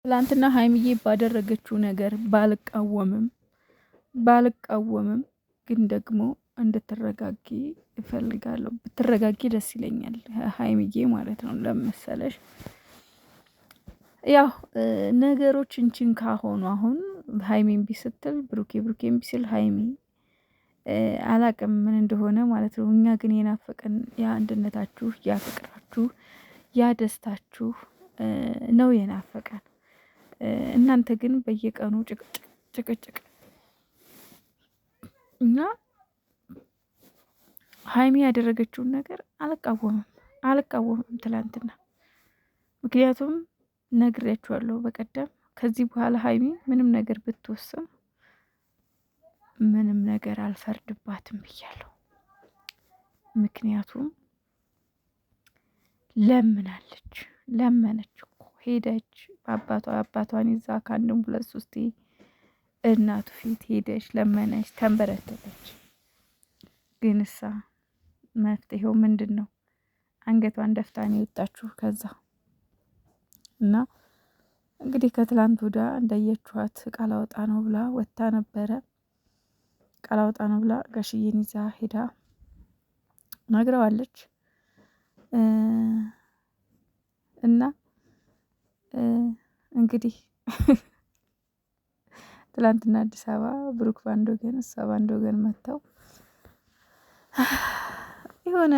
ትላንትና ሀይሚዬ ባደረገችው ነገር ባልቃወምም ግን ደግሞ እንድትረጋጊ እፈልጋለሁ። ብትረጋጊ ደስ ይለኛል ሀይሚዬ ማለት ነው። ለመሰለሽ ያው ነገሮች እንቺን ካሆኑ አሁን ሀይሚ እምቢ ስትል ብሩኬ እምቢ ሲል ሀይሚ አላቅም ምን እንደሆነ ማለት ነው። እኛ ግን የናፈቀን ያ አንድነታችሁ፣ ያ ፍቅራችሁ፣ ያ ደስታችሁ ነው የናፈቀን። እናንተ ግን በየቀኑ ጭቅጭቅ እና ሀይሚ ያደረገችውን ነገር አልቃወምም ትላንትና። ምክንያቱም ነግሬያችኋለሁ በቀደም ከዚህ በኋላ ሀይሚ ምንም ነገር ብትወስን ምንም ነገር አልፈርድባትም ብያለሁ። ምክንያቱም ለመነች እኮ ሄደች አባቷን ይዛ ከአንድም ሁለት ሶስቴ እናቱ ፊት ሄደች፣ ለመነች፣ ተንበረከከች። ግን እሳ መፍትሄው ምንድን ነው? አንገቷን ደፍታን የወጣችሁ ከዛ እና እንግዲህ ከትላንት ወዲያ እንዳየችኋት ቃል አወጣ ነው ብላ ወጥታ ነበረ። ቃል አወጣ ነው ብላ ጋሽዬን ይዛ ሄዳ ነግረዋለች። እና እንግዲህ ትላንትና አዲስ አበባ ብሩክ ባንድ ወገን እሷ ባንድ ወገን መጥተው የሆነ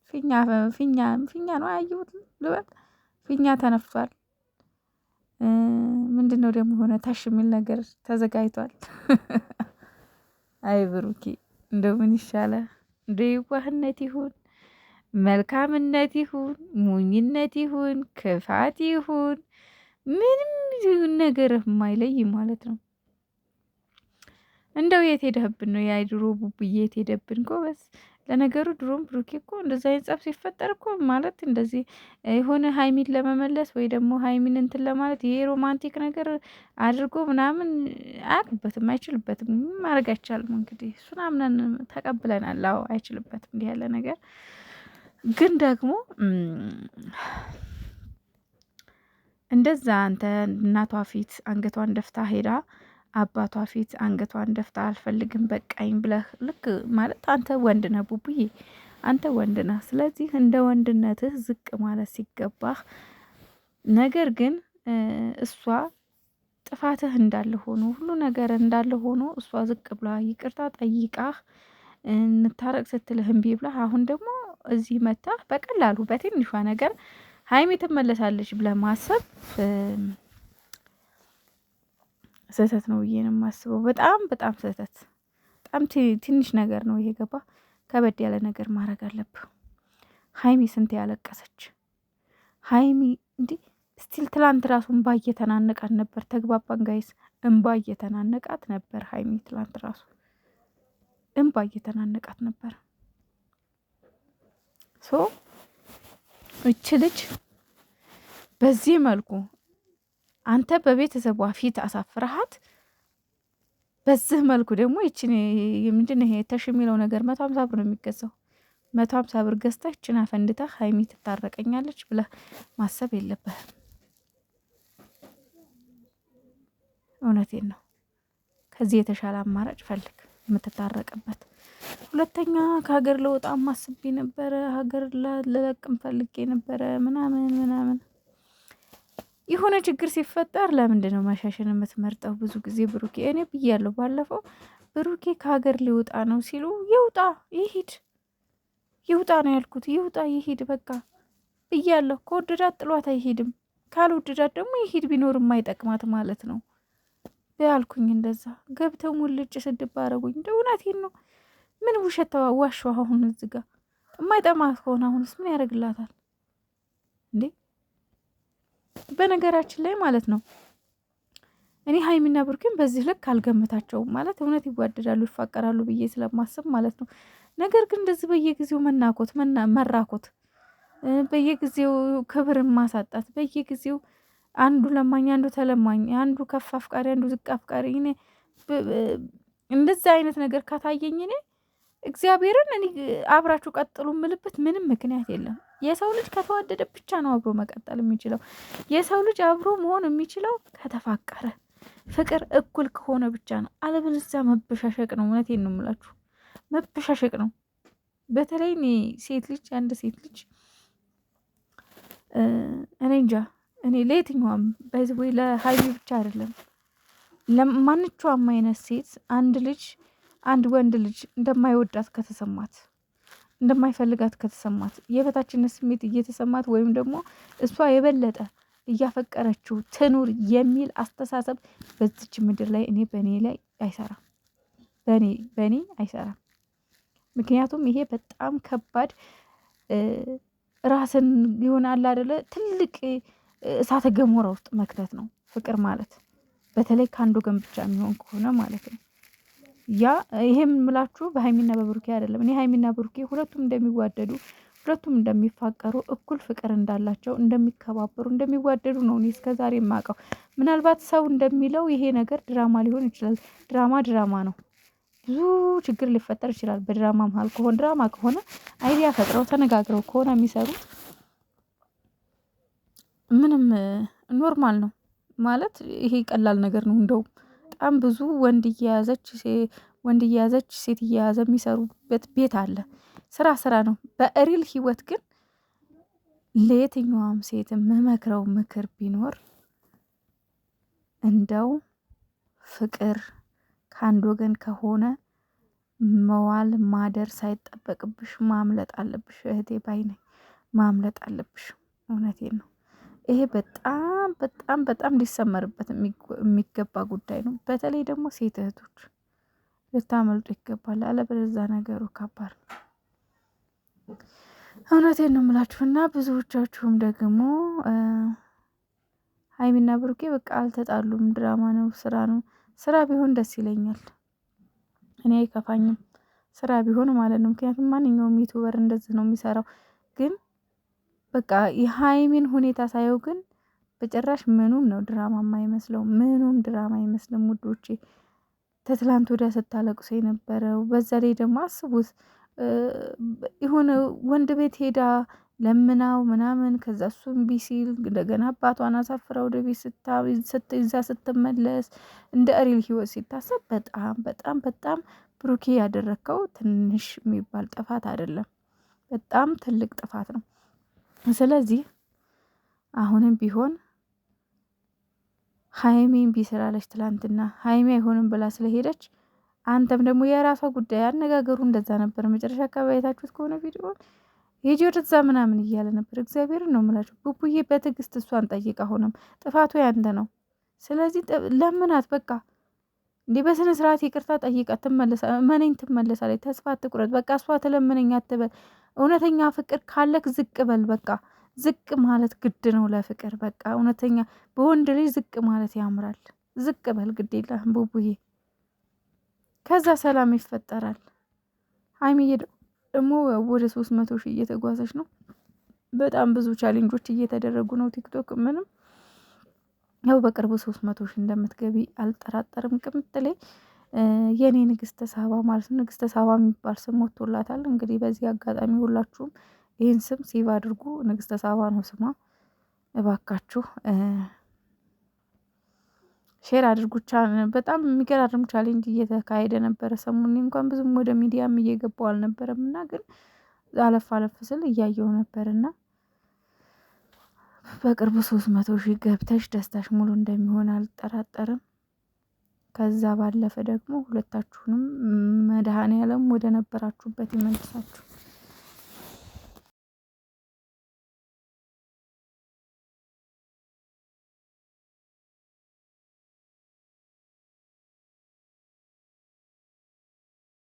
ፊኛ ነው ያየሁት ልበል፣ ፊኛ ተነፍቷል። ምንድነው ደግሞ የሆነ ታሽ የሚል ነገር ተዘጋጅቷል። አይ ብሩኬ እንደው ምን ይሻላል? እንደ የዋህነት ይሁን መልካምነት ይሁን ሞኝነት ይሁን ክፋት ይሁን ምንም ነገር የማይለይ ማለት ነው። እንደው የት ሄደህብን ነው? ያ ድሮ ቡቡዬ የት ሄደብን? ጎበዝ። ለነገሩ ድሮም ብሩኬ እኮ እንደዚህ አይነት ጸብ ሲፈጠር እኮ ማለት እንደዚህ የሆነ ሀይሚን ለመመለስ ወይ ደግሞ ሀይሚን እንትን ለማለት ይሄ ሮማንቲክ ነገር አድርጎ ምናምን አያውቅበትም፣ አይችልበትም፣ ማድረግ አይቻልም። እንግዲህ እሱን አምነን ተቀብለናል። አዎ አይችልበትም እንዲህ ያለ ነገር። ግን ደግሞ እንደዛ አንተ እናቷ ፊት አንገቷን ደፍታ ሄዳ አባቷ ፊት አንገቷን ደፍታ አልፈልግም በቃኝ ብለህ ልክ ማለት አንተ ወንድ ነህ ቡቡዬ፣ አንተ ወንድ ነህ። ስለዚህ እንደ ወንድነትህ ዝቅ ማለት ሲገባህ፣ ነገር ግን እሷ ጥፋትህ እንዳለ ሆኖ ሁሉ ነገር እንዳለ ሆኖ እሷ ዝቅ ብላ ይቅርታ ጠይቃህ እንታረቅ ስትልህ እምቢ ብለህ አሁን ደግሞ እዚህ መታ በቀላሉ በትንሿ ነገር ሀይሚ ትመለሳለች ብለህ ማሰብ ስህተት ነው ብዬ ነው የማስበው። በጣም ስህተት። በጣም ትንሽ ነገር ነው ይሄ ገባ። ከበድ ያለ ነገር ማድረግ አለብህ። ሀይሚ ስንት ያለቀሰች ሀይሚ እንዲህ ስቲል ትላንት ራሱ እንባ እየተናነቃት ነበር። ተግባባን ጋይስ? እንባ እየተናነቃት ነበር ሀይሚ ትላንት ራሱ እንባ እየተናነቃት ነበር። እች ልጅ በዚህ መልኩ አንተ በቤተሰቧ ፊት አሳፍረሃት፣ በዚህ መልኩ ደግሞ ይችን ምንድን ይሄ ተሽ የሚለው ነገር 150 ብር ነው የሚገዛው። 150 ብር ገዝተህ ይችን አፈንድተህ ሀይሚ ትታረቀኛለች ብለህ ማሰብ የለብህም። እውነቴን ነው። ከዚህ የተሻለ አማራጭ ፈልግ የምትታረቅበት። ሁለተኛ ከሀገር ለወጣ ማስቤ ነበረ፣ ሀገር ልለቅም ፈልጌ ነበረ ምናምን የሆነ ችግር ሲፈጠር ለምንድን ነው መሻሽን የምትመርጠው? ብዙ ጊዜ ብሩኬ እኔ ብያለሁ ባለፈው፣ ብሩኬ ከሀገር ሊወጣ ነው ሲሉ ይውጣ ይውጣ ነው ያልኩት። ይውጣ ይሂድ በቃ ብያለሁ። ከወደዳት ጥሏት አይሄድም፣ ካልወደዳት ደግሞ ይሂድ፣ ቢኖር የማይጠቅማት ማለት ነው ያልኩኝ። እንደዛ ገብተው ሙልጭ ስድብ አረጉኝ። እንደ እውነቴን ነው። ምን ውሸት ዋሸሁ? አሁን እዚህ ጋር የማይጠማት ከሆነ አሁንስ ምን ያደርግላታል እንዴ? በነገራችን ላይ ማለት ነው እኔ ሀይሚና ብሩኬን በዚህ ልክ አልገምታቸውም። ማለት እውነት ይዋደዳሉ ይፋቀራሉ ብዬ ስለማስብ ማለት ነው። ነገር ግን እንደዚህ በየጊዜው መራኮት፣ በየጊዜው ክብርን ማሳጣት፣ በየጊዜው አንዱ ለማኝ አንዱ ተለማኝ፣ አንዱ ከፍ አፍቃሪ አንዱ ዝቅ አፍቃሪ፣ እኔ እንደዚህ አይነት ነገር ካታየኝ እኔ እግዚአብሔርን እኔ አብራችሁ ቀጥሉ የምልበት ምንም ምክንያት የለም። የሰው ልጅ ከተዋደደ ብቻ ነው አብሮ መቀጠል የሚችለው። የሰው ልጅ አብሮ መሆን የሚችለው ከተፋቀረ፣ ፍቅር እኩል ከሆነ ብቻ ነው። አለበለዚያ መበሻሸቅ ነው። እውነቴን ነው የምላችሁ፣ መበሻሸቅ ነው። በተለይ እኔ ሴት ልጅ አንድ ሴት ልጅ እኔ እንጃ እኔ ለየትኛውም በዚህ ወይ ለሀይሚ ብቻ አይደለም ለማንኛውም አይነት ሴት አንድ ወንድ ልጅ እንደማይወዳት ከተሰማት እንደማይፈልጋት ከተሰማት የበታችነት ስሜት እየተሰማት ወይም ደግሞ እሷ የበለጠ እያፈቀረችው ትኑር የሚል አስተሳሰብ በዚች ምድር ላይ በእኔ ላይ አይሰራም። በእኔ አይሰራም። ምክንያቱም ይሄ በጣም ከባድ ራስን ይሆናል አይደለ ትልቅ እሳተ ገሞራ ውስጥ መክተት ነው ፍቅር ማለት። በተለይ ከአንድ ወገን ብቻ የሚሆን ከሆነ ማለት ነው። ይሄም ምላችሁ በሀይሚና በብሩኬ አይደለም። እኔ ሀይሚና ብሩኬ ሁለቱም እንደሚዋደዱ ሁለቱም እንደሚፋቀሩ እኩል ፍቅር እንዳላቸው እንደሚከባበሩ እንደሚዋደዱ ነው እኔ እስከዛሬ የማውቀው። ምናልባት ሰው እንደሚለው ይሄ ነገር ድራማ ሊሆን ይችላል። ድራማ ነው። ብዙ ችግር ሊፈጠር ይችላል በድራማ መሀል ከሆነ ድራማ ከሆነ አይዲያ ፈጥረው ተነጋግረው ከሆነ የሚሰሩት ምንም ኖርማል ነው ማለት ይሄ ቀላል ነገር ነው። እንደውም በጣም ብዙ ወንድ እየያዘች ሴት እየያዘ የሚሰሩበት ቤት አለ። ስራ ነው። በሪል ህይወት ግን ለየትኛውም ሴት የምመክረው ምክር ቢኖር እንደው ፍቅር ከአንድ ወገን ከሆነ መዋል ማደር ሳይጠበቅብሽ ማምለጥ አለብሽ እህቴ ባይ ነኝ። ማምለጥ አለብሽ። እውነቴን ነው። ይሄ በጣም በጣም በጣም ሊሰመርበት የሚገባ ጉዳይ ነው። በተለይ ደግሞ ሴት እህቶች ልታመልጡ ይገባል። አለበለዚያ ነገሩ ከባድ ነው። እውነቴን ነው የምላችሁና ብዙዎቻችሁም ደግሞ ሀይሚና ብሩኬ በቃ አልተጣሉም፣ ድራማ ነው፣ ስራ ነው። ስራ ቢሆን ደስ ይለኛል። እኔ አይከፋኝም ስራ ቢሆን ማለት ነው። ምክንያቱም ማንኛውም ዩቱበር እንደዚህ ነው የሚሰራው። ግን በቃ የሀይሚን ሁኔታ ሳየው ግን በጭራሽ ምኑም ነው ድራማ የማይመስለው። ምኑም ድራማ አይመስልም ውዶቼ። ተትላንት ወዲያ ስታለቅሶ የነበረው በዛ ላይ ደግሞ አስቡት የሆነ ወንድ ቤት ሄዳ ለምናው ምናምን ከዛ እሱ እምቢ ሲል እንደገና አባቷን አሳፍራ ወደ ቤት ስትይዛ ስትመለስ እንደ ሪል ህይወት ሲታሰብ በጣም በጣም በጣም ብሩኬ ያደረከው ትንሽ የሚባል ጥፋት አይደለም፣ በጣም ትልቅ ጥፋት ነው። ስለዚህ አሁንም ቢሆን ሀይሚ እምቢ ስላለች ትላንትና ሀይሚ አይሆንም ብላ ስለሄደች አንተም ደግሞ የራሷ ጉዳይ። አነጋገሩ እንደዛ ነበር። መጨረሻ አካባቢ አይታችሁት ከሆነ ቪዲዮን ሂጂ ወደዛ ምናምን እያለ ነበር። እግዚአብሔርን ነው የምላችሁ። ቡቡዬ በትዕግስት እሷን ጠይቅ። አሁንም ጥፋቱ ያንተ ነው። ስለዚህ ለምናት በቃ እንዲህ በስነ ስርዓት ይቅርታ ጠይቃት። ትመለሳለች። ተስፋ አትቁረጥ። በቃ እሷ ትለምነኝ አትበል። እውነተኛ ፍቅር ካለክ ዝቅ በል። በቃ ዝቅ ማለት ግድ ነው ለፍቅር። በቃ እውነተኛ በወንድ ልጅ ዝቅ ማለት ያምራል። ዝቅ በል ግድ የለህም ቡቡዬ። ከዛ ሰላም ይፈጠራል። ሀይሚዬ ደግሞ ወደ 300 ሺህ እየተጓዘች ነው። በጣም ብዙ ቻሌንጆች እየተደረጉ ነው። ቲክቶክ ምንም ያው በቅርቡ 300 ሺህ እንደምትገቢ አልጠራጠርም። ቅምጥሌ የኔ ንግስተ ሳባ ማለት ነው። ንግስተ ሳባ የሚባል ስም ወጥቶላታል። እንግዲህ በዚህ አጋጣሚ ሁላችሁም ይህን ስም ሴቭ አድርጉ። ንግስተ ሳባ ነው ስሟ። እባካችሁ ሼር አድርጉ። በጣም የሚገራርም ቻሌንጅ እየተካሄደ ነበረ ሰሞኑን። እንኳን ብዙም ወደ ሚዲያም እየገባው አልነበረም እና ግን አለፍ ስል እያየው ነበርና በቅርቡ 300 ሺህ ገብተሽ ደስታሽ ሙሉ እንደሚሆን አልጠራጠርም። ከዛ ባለፈ ደግሞ ሁለታችሁንም መድኃኔዓለም ወደ ነበራችሁበት ይመልሳችሁ።